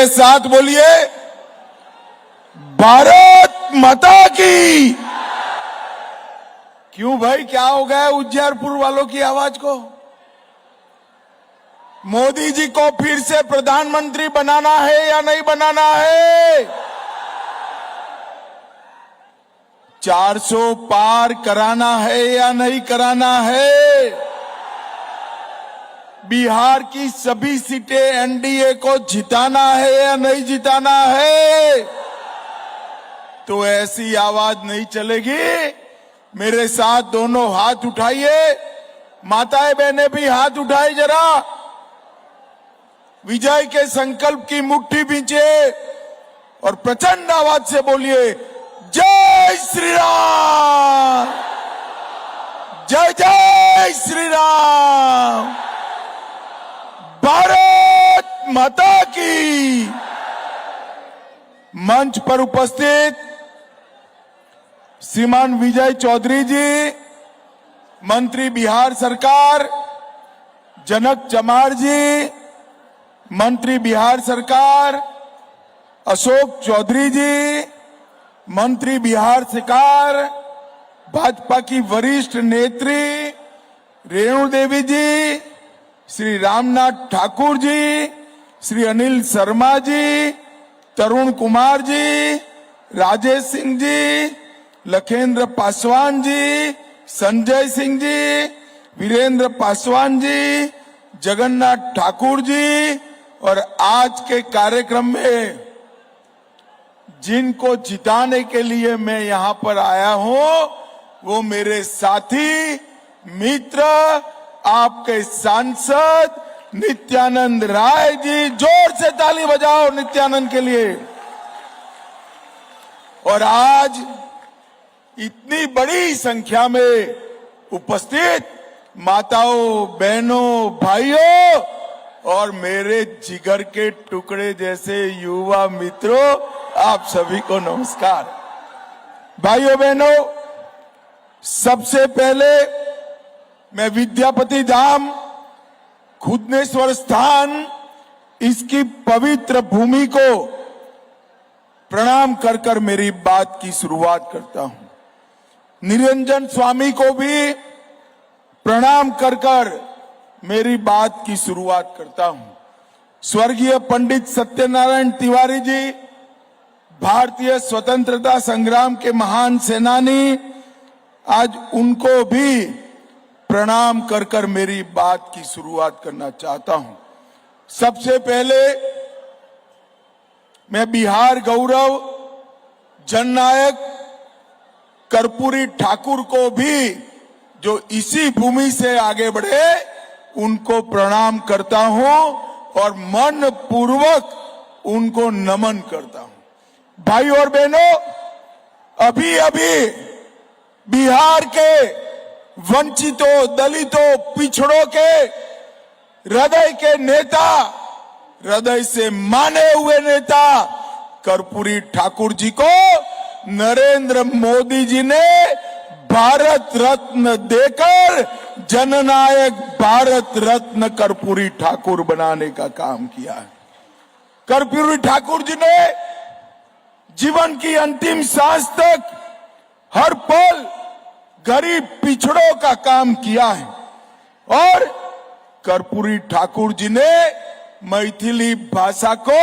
मेरे साथ बोलिए, भारत माता की। क्यों भाई, क्या हो गया उज्जैनपुर वालों की आवाज को? मोदी जी को फिर से प्रधानमंत्री बनाना है या नहीं बनाना है? 400 पार कराना है या नहीं कराना है? बिहार की सभी सीटें एनडीए को जिताना है या नहीं जिताना है? तो ऐसी आवाज नहीं चलेगी। मेरे साथ दोनों हाथ उठाइए, माताएं बहनें भी हाथ उठाए जरा। विजय के संकल्प की मुट्ठी भींचे और प्रचंड आवाज से बोलिए, जय श्री राम, जय जय श्री राम, भारत माता की। मंच पर उपस्थित श्रीमान विजय चौधरी जी, मंत्री बिहार सरकार, जनक चमार जी, मंत्री बिहार सरकार, अशोक चौधरी जी, मंत्री बिहार सरकार, भाजपा की वरिष्ठ नेत्री रेणु देवी जी, श्री रामनाथ ठाकुर जी, श्री अनिल शर्मा जी, तरुण कुमार जी, राजेश सिंह जी, लखेंद्र पासवान जी, संजय सिंह जी, वीरेंद्र पासवान जी, जगन्नाथ ठाकुर जी, और आज के कार्यक्रम में जिनको जिताने के लिए मैं यहां पर आया हूं, वो मेरे साथी मित्र, आपके सांसद नित्यानंद राय जी। जोर से ताली बजाओ नित्यानंद के लिए। और आज इतनी बड़ी संख्या में उपस्थित माताओं, बहनों, भाइयों और मेरे जिगर के टुकड़े जैसे युवा मित्रों, आप सभी को नमस्कार। भाइयों बहनों, सबसे पहले मैं विद्यापति धाम, खुदनेश्वर स्थान, इसकी पवित्र भूमि को प्रणाम कर कर मेरी बात की शुरुआत करता हूं। निरंजन स्वामी को भी प्रणाम कर कर मेरी बात की शुरुआत करता हूं। स्वर्गीय पंडित सत्यनारायण तिवारी जी, भारतीय स्वतंत्रता संग्राम के महान सेनानी, आज उनको भी प्रणाम कर कर मेरी बात की शुरुआत करना चाहता हूं। सबसे पहले मैं बिहार गौरव जननायक कर्पूरी ठाकुर को भी, जो इसी भूमि से आगे बढ़े, उनको प्रणाम करता हूं और मन पूर्वक उनको नमन करता हूं। भाई और बहनों, अभी अभी बिहार के वंचितों, दलितों, पिछड़ों के हृदय के नेता, हृदय से माने हुए नेता कर्पूरी ठाकुर जी को नरेंद्र मोदी जी ने भारत रत्न देकर जननायक भारत रत्न कर्पूरी ठाकुर बनाने का काम किया है। कर्पूरी ठाकुर जी ने जीवन की अंतिम सांस तक हर पल गरीब पिछड़ों का काम किया है और कर्पूरी ठाकुर जी ने मैथिली भाषा को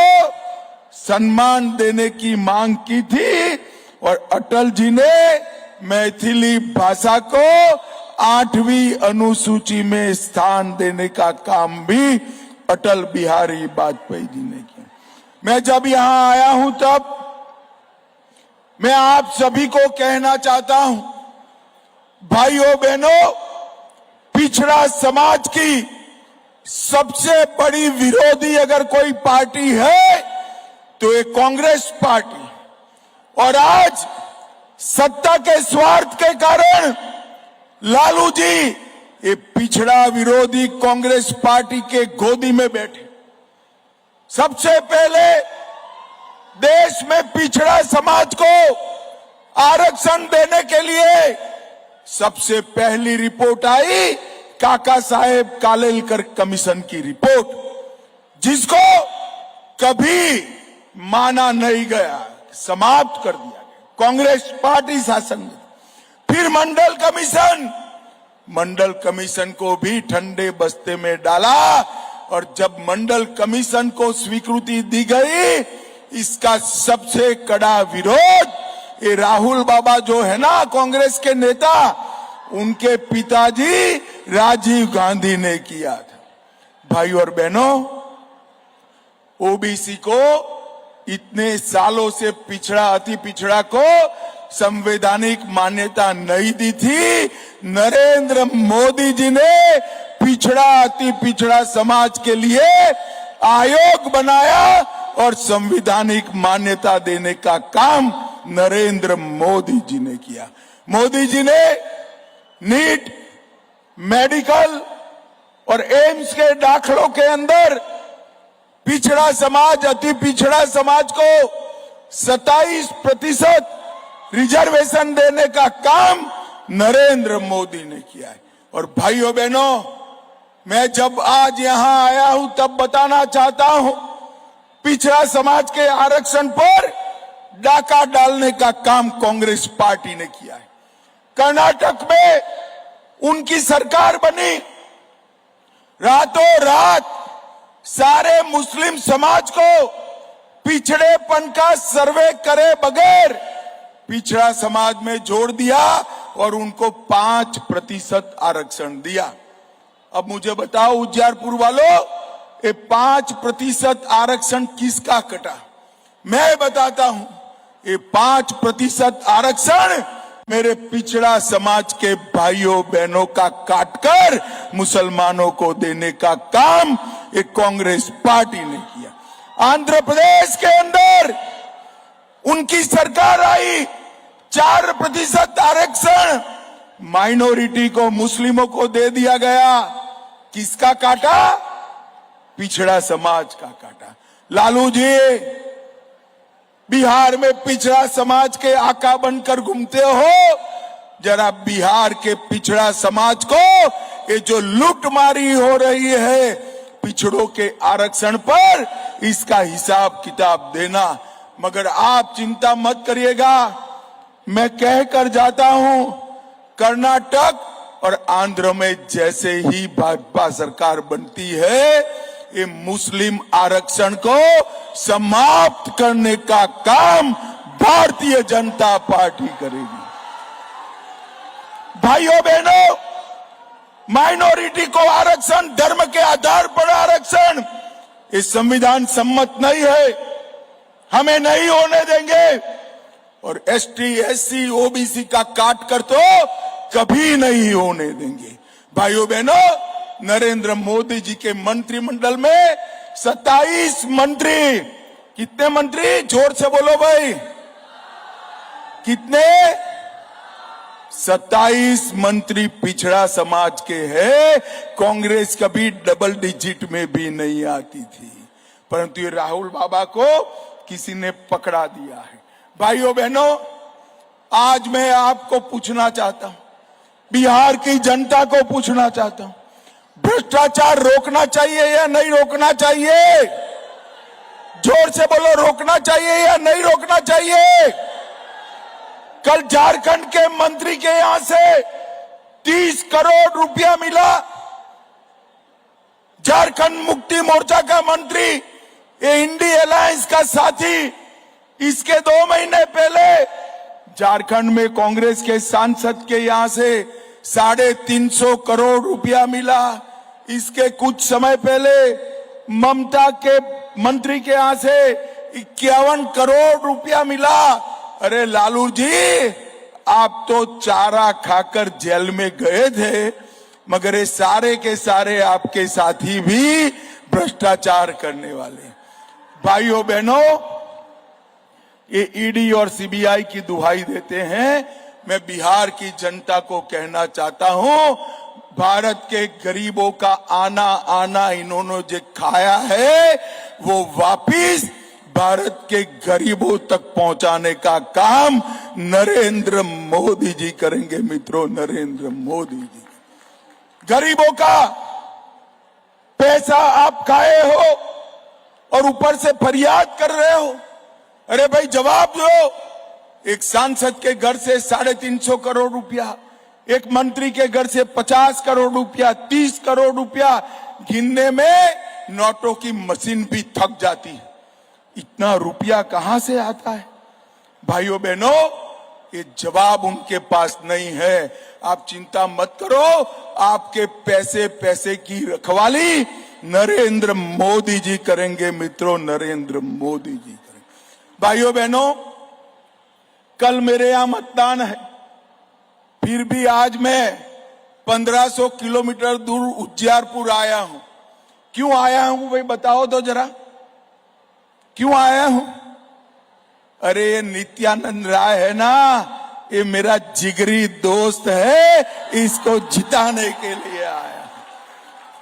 सम्मान देने की मांग की थी और अटल जी ने मैथिली भाषा को 8वीं अनुसूची में स्थान देने का काम भी अटल बिहारी वाजपेयी जी ने किया। मैं जब यहां आया हूं तब मैं आप सभी को कहना चाहता हूं, भाइयों बहनों, पिछड़ा समाज की सबसे बड़ी विरोधी अगर कोई पार्टी है तो ये कांग्रेस पार्टी। और आज सत्ता के स्वार्थ के कारण लालू जी ये पिछड़ा विरोधी कांग्रेस पार्टी के गोदी में बैठे। सबसे पहले देश में पिछड़ा समाज को आरक्षण देने के लिए सबसे पहली रिपोर्ट आई काका साहेब कालेलकर कमीशन की रिपोर्ट, जिसको कभी माना नहीं गया, समाप्त कर दिया गया। कांग्रेस पार्टी शासन में फिर मंडल कमीशन को भी ठंडे बस्ते में डाला, और जब मंडल कमीशन को स्वीकृति दी गई, इसका सबसे कड़ा विरोध ये राहुल बाबा जो है ना कांग्रेस के नेता, उनके पिताजी राजीव गांधी ने किया था। भाई और बहनों, ओबीसी को इतने सालों से पिछड़ा, अति पिछड़ा को संवैधानिक मान्यता नहीं दी थी। नरेंद्र मोदी जी ने पिछड़ा, अति पिछड़ा समाज के लिए आयोग बनाया और संवैधानिक मान्यता देने का काम नरेंद्र मोदी जी ने किया। मोदी जी ने नीट, मेडिकल और एम्स के दाखलों के अंदर पिछड़ा समाज, अति पिछड़ा समाज को 27% रिजर्वेशन देने का काम नरेंद्र मोदी ने किया है। और भाइयों बहनों, मैं जब आज यहां आया हूं तब बताना चाहता हूं, पिछड़ा समाज के आरक्षण पर डाका डालने का काम कांग्रेस पार्टी ने किया है। कर्नाटक में उनकी सरकार बनी, रातों रात सारे मुस्लिम समाज को पिछड़ेपन का सर्वे करे बगैर पिछड़ा समाज में जोड़ दिया और उनको 5% आरक्षण दिया। अब मुझे बताओ उज्जैरपुर वालों, ये 5% आरक्षण किसका कटा? मैं बताता हूं, ये 5% आरक्षण मेरे पिछड़ा समाज के भाइयों बहनों का काटकर मुसलमानों को देने का काम ये कांग्रेस पार्टी ने किया। आंध्र प्रदेश के अंदर उनकी सरकार आई, 4% आरक्षण माइनॉरिटी को, मुस्लिमों को दे दिया गया। किसका काटा? पिछड़ा समाज का काटा। लालू जी बिहार में पिछड़ा समाज के आका बनकर घूमते हो, जरा बिहार के पिछड़ा समाज को ये जो लूटमारी हो रही है पिछड़ों के आरक्षण पर, इसका हिसाब किताब देना। मगर आप चिंता मत करिएगा, मैं कहकर जाता हूं, कर्नाटक और आंध्र में जैसे ही भाजपा सरकार बनती है, ये मुस्लिम आरक्षण को समाप्त करने का काम भारतीय जनता पार्टी करेगी। भाइयों बहनों, माइनॉरिटी को आरक्षण, धर्म के आधार पर आरक्षण, ये संविधान सम्मत नहीं है, हमें नहीं होने देंगे। और एसटी, एससी, ओबीसी का काट कर तो कभी नहीं होने देंगे। भाइयों बहनों, नरेंद्र मोदी जी के मंत्रिमंडल में 27 मंत्री, कितने मंत्री? जोर से बोलो भाई, कितने? 27 मंत्री पिछड़ा समाज के हैं। कांग्रेस कभी डबल डिजिट में भी नहीं आती थी, परंतु ये राहुल बाबा को किसी ने पकड़ा दिया है। भाइयों बहनों, आज मैं आपको पूछना चाहता हूं, बिहार की जनता को पूछना चाहता हूं, भ्रष्टाचार रोकना चाहिए या नहीं रोकना चाहिए? जोर से बोलो, रोकना चाहिए या नहीं रोकना चाहिए? कल झारखंड के मंत्री के यहां से 30 करोड़ रुपया मिला। झारखंड मुक्ति मोर्चा का मंत्री, ये इंडी अलायंस का साथी, इसके 2 महीने पहले झारखंड में कांग्रेस के सांसद के यहां से 350 करोड़ रुपया मिला। इसके कुछ समय पहले ममता के मंत्री के यहां से 51 करोड़ रुपया मिला। अरे लालू जी, आप तो चारा खाकर जेल में गए थे, मगर ये सारे के सारे आपके साथी भी भ्रष्टाचार करने वाले। भाइयों बहनों, ये ईडी और सीबीआई की दुहाई देते हैं। मैं बिहार की जनता को कहना चाहता हूं, भारत के गरीबों का आना इन्होंने जो खाया है, वो वापिस भारत के गरीबों तक पहुंचाने का काम नरेंद्र मोदी जी करेंगे। मित्रों, नरेंद्र मोदी जी, गरीबों का पैसा आप खाए हो और ऊपर से फरियाद कर रहे हो। अरे भाई जवाब दो। एक सांसद के घर से 350 करोड़ रुपया, एक मंत्री के घर से 50 करोड़ रुपया, 30 करोड़ रुपया गिनने में नोटों की मशीन भी थक जाती है। इतना रुपया कहां से आता है? भाइयों बहनों, ये जवाब उनके पास नहीं है। आप चिंता मत करो, आपके पैसे की रखवाली नरेंद्र मोदी जी करेंगे। मित्रों, नरेंद्र मोदी जी करेंगे। भाइयों बहनों, कल मेरे यहां मतदान है, फिर भी आज मैं 1500 किलोमीटर दूर उज्जियारपुर आया हूं। क्यों आया हूं भाई, बताओ तो जरा, क्यों आया हूं? अरे ये नित्यानंद राय है ना, ये मेरा जिगरी दोस्त है, इसको जिताने के लिए आया।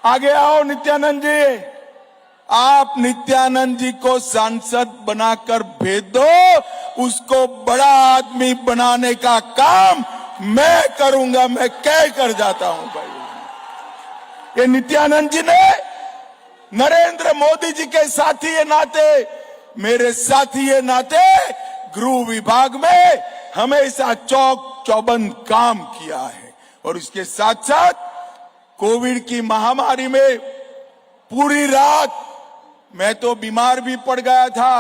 आगे आओ नित्यानंद जी, आप नित्यानंद जी को सांसद बनाकर भेज दो, उसको बड़ा आदमी बनाने का काम मैं करूंगा। मैं कह कर जाता हूं भाई। ये नित्यानंद जी ने नरेंद्र मोदी जी के साथी ये नाते, मेरे साथी ये नाते गृह विभाग में हमेशा चौक चौबंद काम किया है। और इसके साथ साथ कोविड की महामारी में पूरी रात, मैं तो बीमार भी पड़ गया था,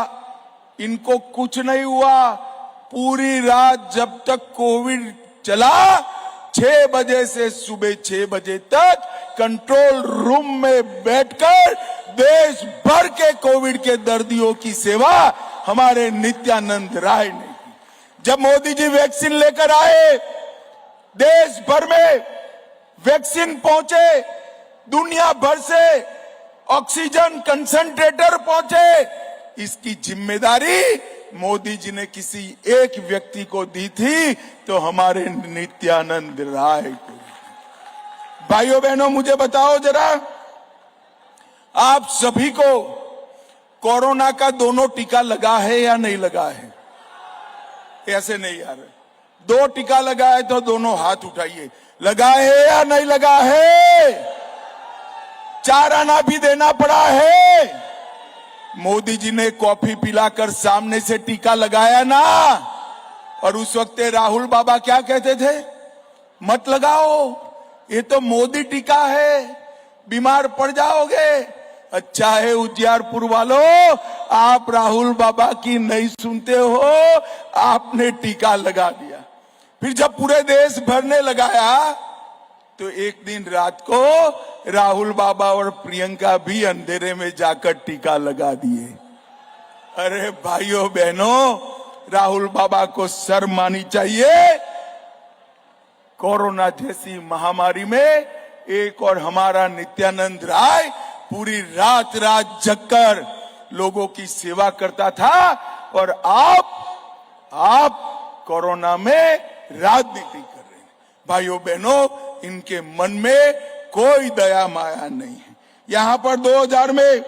इनको कुछ नहीं हुआ। पूरी रात जब तक कोविड चला, 6 बजे से सुबह 6 बजे तक कंट्रोल रूम में बैठकर देश भर के कोविड के दर्दियों की सेवा हमारे नित्यानंद राय ने की। जब मोदी जी वैक्सीन लेकर आए, देश भर में वैक्सीन पहुंचे, दुनिया भर से ऑक्सीजन कंसंट्रेटर पहुंचे। इसकी जिम्मेदारी मोदी जी ने किसी एक व्यक्ति को दी थी, तो हमारे नित्यानंद राय को। भाइयों बहनों, मुझे बताओ जरा, आप सभी को कोरोना का दोनों टीका लगा है या नहीं लगा है? ऐसे नहीं यार, 2 टीका लगा है तो दोनों हाथ उठाइए। लगा है या नहीं लगा है? 4 आना भी देना पड़ा है। मोदी जी ने कॉफी पिलाकर सामने से टीका लगाया ना, और उस वक्त राहुल बाबा क्या कहते थे? मत लगाओ, ये तो मोदी टीका है, बीमार पड़ जाओगे। अच्छा है उज्जियारपुर वालों, आप राहुल बाबा की नहीं सुनते हो, आपने टीका लगा दिया। फिर जब पूरे देश भर ने लगाया, तो एक दिन रात को राहुल बाबा और प्रियंका भी अंधेरे में जाकर टीका लगा दिए। अरे भाइयों बहनों, राहुल बाबा को शर्म आनी चाहिए। कोरोना जैसी महामारी में एक और हमारा नित्यानंद राय पूरी रात जगकर लोगों की सेवा करता था, और आप कोरोना में राजनीति कर रहे हैं। भाइयों बहनों, इनके मन में कोई दया माया नहीं है। यहां पर 2000 में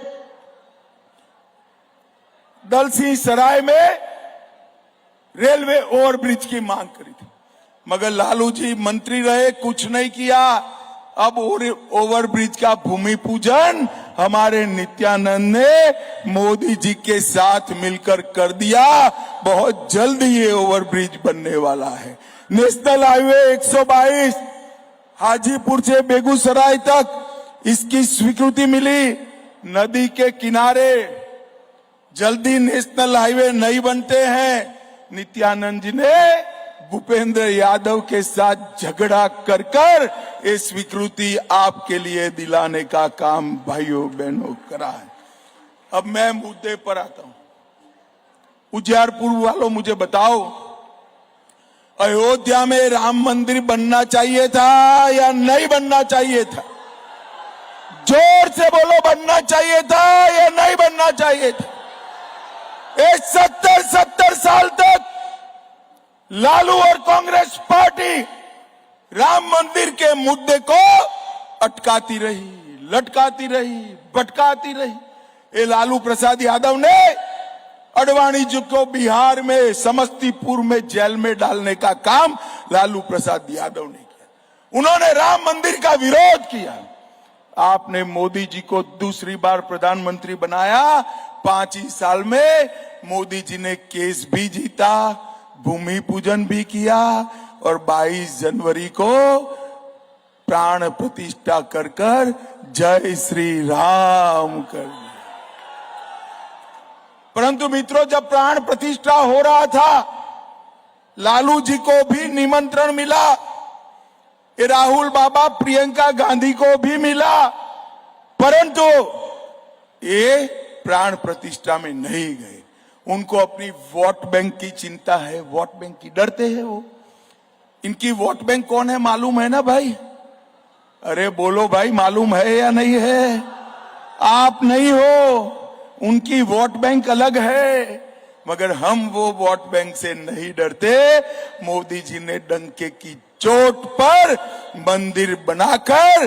दलसिंह सराय में रेलवे ओवरब्रिज की मांग करी थी, मगर लालू जी मंत्री रहे, कुछ नहीं किया। अब ओवरब्रिज का भूमि पूजन हमारे नित्यानंद ने मोदी जी के साथ मिलकर कर दिया। बहुत जल्द ये ओवरब्रिज बनने वाला है। नेशनल हाईवे 122 हाजीपुर से बेगूसराय तक इसकी स्वीकृति मिली। नदी के किनारे जल्दी नेशनल हाईवे नहीं बनते हैं। नित्यानंद जी ने भूपेंद्र यादव के साथ झगड़ा कर ये स्वीकृति आपके लिए दिलाने का काम भाइयों बहनों करा है। अब मैं मुद्दे पर आता हूं। उज्जियारपुर वालों, मुझे बताओ, अयोध्या में राम मंदिर बनना चाहिए था या नहीं बनना चाहिए था? जोर से बोलो, बनना चाहिए था या नहीं बनना चाहिए था? 70 साल तक लालू और कांग्रेस पार्टी राम मंदिर के मुद्दे को अटकाती रही, लटकाती रही, भटकाती रही। ये लालू प्रसाद यादव ने अडवाणी जी को बिहार में समस्तीपुर में जेल में डालने का काम लालू प्रसाद यादव ने किया। उन्होंने राम मंदिर का विरोध किया। आपने मोदी जी को दूसरी बार प्रधानमंत्री बनाया 5 ही साल में मोदी जी ने केस भी जीता, भूमि पूजन भी किया और 22 जनवरी को प्राण प्रतिष्ठा कर कर जय श्री राम कर दिया। परंतु मित्रों, जब प्राण प्रतिष्ठा हो रहा था, लालू जी को भी निमंत्रण मिला, ये राहुल बाबा प्रियंका गांधी को भी मिला, परंतु ये प्राण प्रतिष्ठा में नहीं गए। उनको अपनी वोट बैंक की चिंता है, वोट बैंक की, डरते हैं वो। इनकी वोट बैंक कौन है मालूम है ना भाई? अरे बोलो भाई, मालूम है या नहीं है? आप नहीं हो, उनकी वोट बैंक अलग है। मगर हम वो वोट बैंक से नहीं डरते। मोदी जी ने डंके की चोट पर मंदिर बनाकर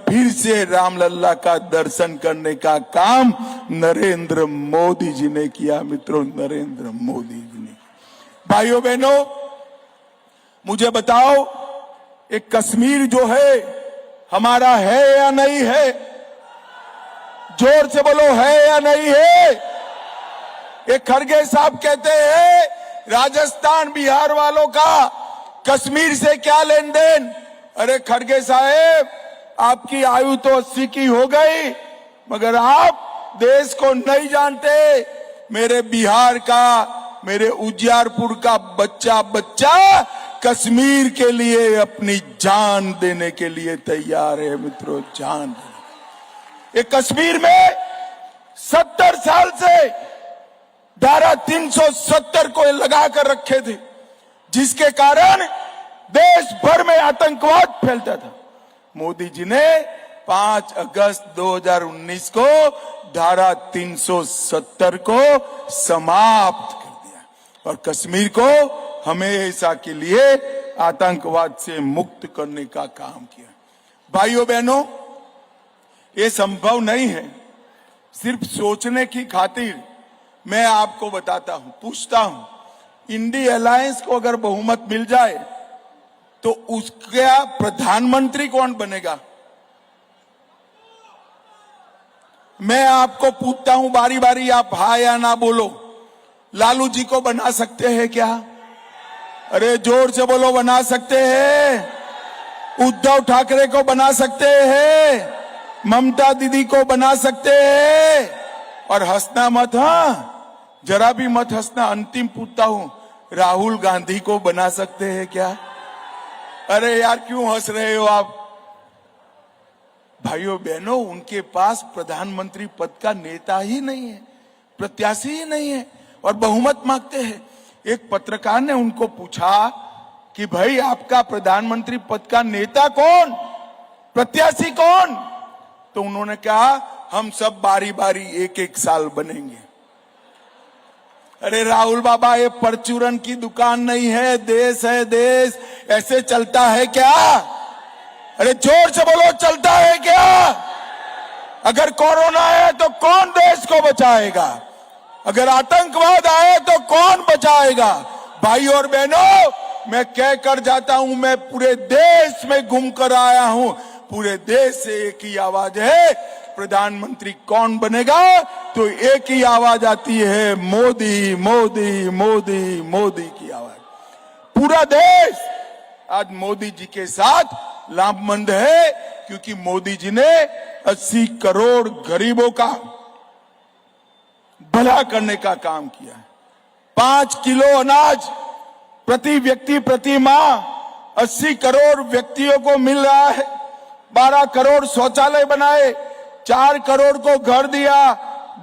फिर से रामलल्ला का दर्शन करने का काम नरेंद्र मोदी जी ने किया। मित्रों, नरेंद्र मोदी जी ने। भाइयों बहनों, मुझे बताओ, एक कश्मीर जो है हमारा है या नहीं है? जोर से बोलो, है या नहीं है? एक खड़गे साहब कहते हैं राजस्थान बिहार वालों का कश्मीर से क्या लेन देन। अरे खड़गे साहब, आपकी आयु तो 80 की हो गई, मगर आप देश को नहीं जानते। मेरे बिहार का, मेरे उजियारपुर का बच्चा कश्मीर के लिए अपनी जान देने के लिए तैयार है। मित्रों, जान देने। एक कश्मीर में 70 साल से धारा 370 को लगा कर रखे थे, जिसके कारण देश भर में आतंकवाद फैलता था। मोदी जी ने 5 अगस्त 2019 को धारा 370 को समाप्त कर दिया और कश्मीर को हमेशा के लिए आतंकवाद से मुक्त करने का काम किया। भाइयों बहनों, ये संभव नहीं है। सिर्फ सोचने की खातिर मैं आपको बताता हूं, पूछता हूं, इंडी अलायंस को अगर बहुमत मिल जाए तो उसका प्रधानमंत्री कौन बनेगा? मैं आपको पूछता हूं बारी बारी, आप हाँ या ना बोलो। लालू जी को बना सकते हैं क्या? अरे जोर से बोलो, बना सकते हैं। उद्धव ठाकरे को बना सकते हैं, ममता दीदी को बना सकते हैं। और हंसना मत, हाँ जरा भी मत हंसना। अंतिम पूछता हूं, राहुल गांधी को बना सकते हैं क्या? अरे यार, क्यों हंस रहे हो आप? भाइयों बहनों, उनके पास प्रधानमंत्री पद का नेता ही नहीं है, प्रत्याशी ही नहीं है और बहुमत मांगते हैं। एक पत्रकार ने उनको पूछा कि भाई आपका प्रधानमंत्री पद का नेता कौन, प्रत्याशी कौन? तो उन्होंने कहा हम सब बारी बारी एक एक साल बनेंगे। अरे राहुल बाबा, ये परचूरन की दुकान नहीं है, देश है देश। ऐसे चलता है क्या? अरे जोर से बोलो, चलता है क्या? अगर कोरोना है तो कौन देश को बचाएगा? अगर आतंकवाद आए तो कौन बचाएगा? भाई और बहनों, मैं कह कर जाता हूं, मैं पूरे देश में घूम कर आया हूं। पूरे देश से एक ही आवाज है, प्रधानमंत्री कौन बनेगा? तो एक ही आवाज आती है, मोदी मोदी मोदी मोदी की आवाज। पूरा देश आज मोदी जी के साथ लाभमंद है, क्योंकि मोदी जी ने 80 करोड़ गरीबों का भला करने का काम किया है। 5 किलो अनाज प्रति व्यक्ति प्रति माह 80 करोड़ व्यक्तियों को मिल रहा है। 12 करोड़ शौचालय बनाए, 4 करोड़ को घर दिया,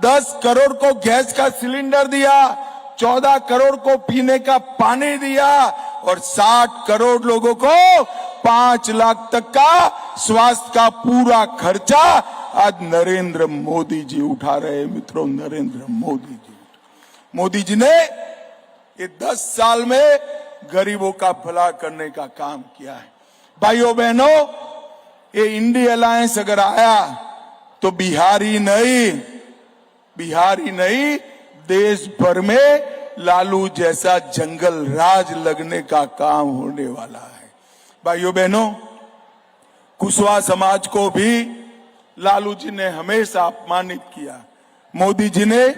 10 करोड़ को गैस का सिलेंडर दिया, 14 करोड़ को पीने का पानी दिया और 60 करोड़ लोगों को 5 लाख तक का स्वास्थ्य का पूरा खर्चा आज नरेंद्र मोदी जी उठा रहे हैं। मित्रों, नरेंद्र मोदी जी। मोदी जी ने ये 10 साल में गरीबों का भला करने का काम किया है। भाइयों बहनों, ये इंडी अलायंस अगर आया तो बिहार ही नहीं, देश भर में लालू जैसा जंगल राज लगने का काम होने वाला है। भाइयों बहनों, कुशवाहा समाज को भी लालू जी ने हमेशा अपमानित किया। मोदी जी ने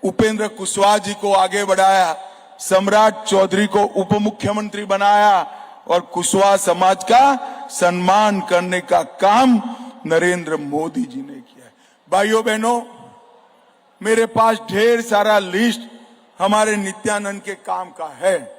उपेंद्र कुशवाहा जी को आगे बढ़ाया, सम्राट चौधरी को उप मुख्यमंत्री बनाया और कुशवाहा समाज का सम्मान करने का काम नरेंद्र मोदी जी ने किया। भाइयों बहनों, मेरे पास ढेर सारा लिस्ट हमारे नित्यानंद के काम का है,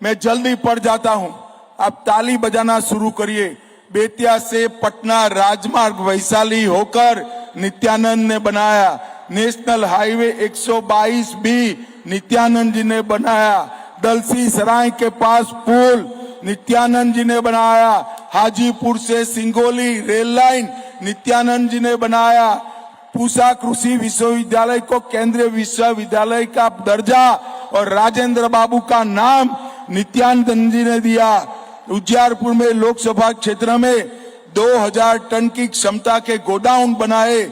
मैं जल्दी पढ़ जाता हूं, आप ताली बजाना शुरू करिए। बेतिया से पटना राजमार्ग वैशाली होकर नित्यानंद ने बनाया। नेशनल हाईवे 122 भी नित्यानंद जी ने बनाया। दलसी सराय के पास पुल नित्यानंद जी ने बनाया। हाजीपुर से सिंगोली रेल लाइन नित्यानंद जी ने बनाया। पूसा कृषि विश्वविद्यालय को केंद्रीय विश्वविद्यालय का दर्जा और राजेंद्र बाबू का नाम नित्यानंद जी ने दिया। उज्जियारपुर में लोकसभा क्षेत्र में 2000 टन की क्षमता के गोडाउन बनाए।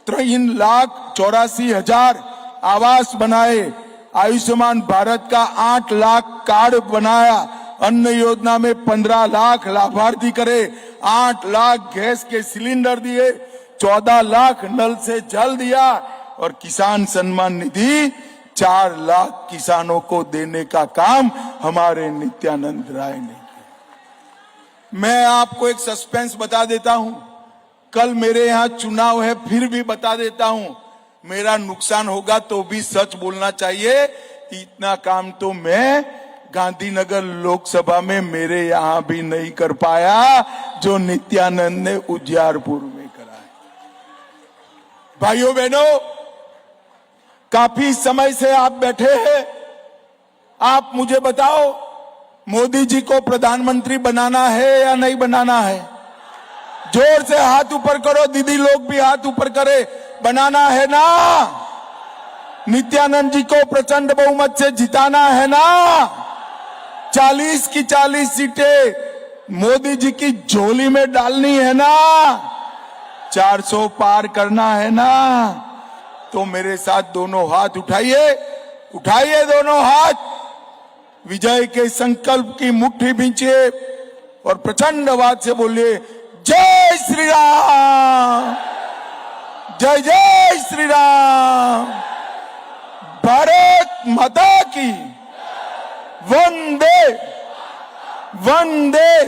3,84,000 आवास बनाए। आयुष्मान भारत का 8 लाख कार्ड बनाया। अन्न योजना में 15 लाख लाभार्थी करे। 8 लाख गैस के सिलेंडर दिए। 14 लाख नल से जल दिया और किसान सम्मान निधि 4 लाख किसानों को देने का काम हमारे नित्यानंद राय ने किया। मैं आपको एक सस्पेंस बता देता हूं, कल मेरे यहां चुनाव है, फिर भी बता देता हूं, मेरा नुकसान होगा तो भी सच बोलना चाहिए। इतना काम तो मैं गांधीनगर लोकसभा में मेरे यहां भी नहीं कर पाया जो नित्यानंद ने उज्जियारपुर में करा है। भाइयों बहनों, काफी समय से आप बैठे हैं, आप मुझे बताओ मोदी जी को प्रधानमंत्री बनाना है या नहीं बनाना है? जोर से हाथ ऊपर करो, दीदी लोग भी हाथ ऊपर करे। बनाना है ना? नित्यानंद जी को प्रचंड बहुमत से जिताना है ना? 40 की 40 सीटें मोदी जी की झोली में डालनी है ना? 400 पार करना है ना? तो मेरे साथ दोनों हाथ उठाइए, उठाइए दोनों हाथ, विजय के संकल्प की मुट्ठी भींचिए और प्रचंड आवाज से बोलिए, जय श्री राम, जय जय श्री राम, भारत माता की, वंदे वंदे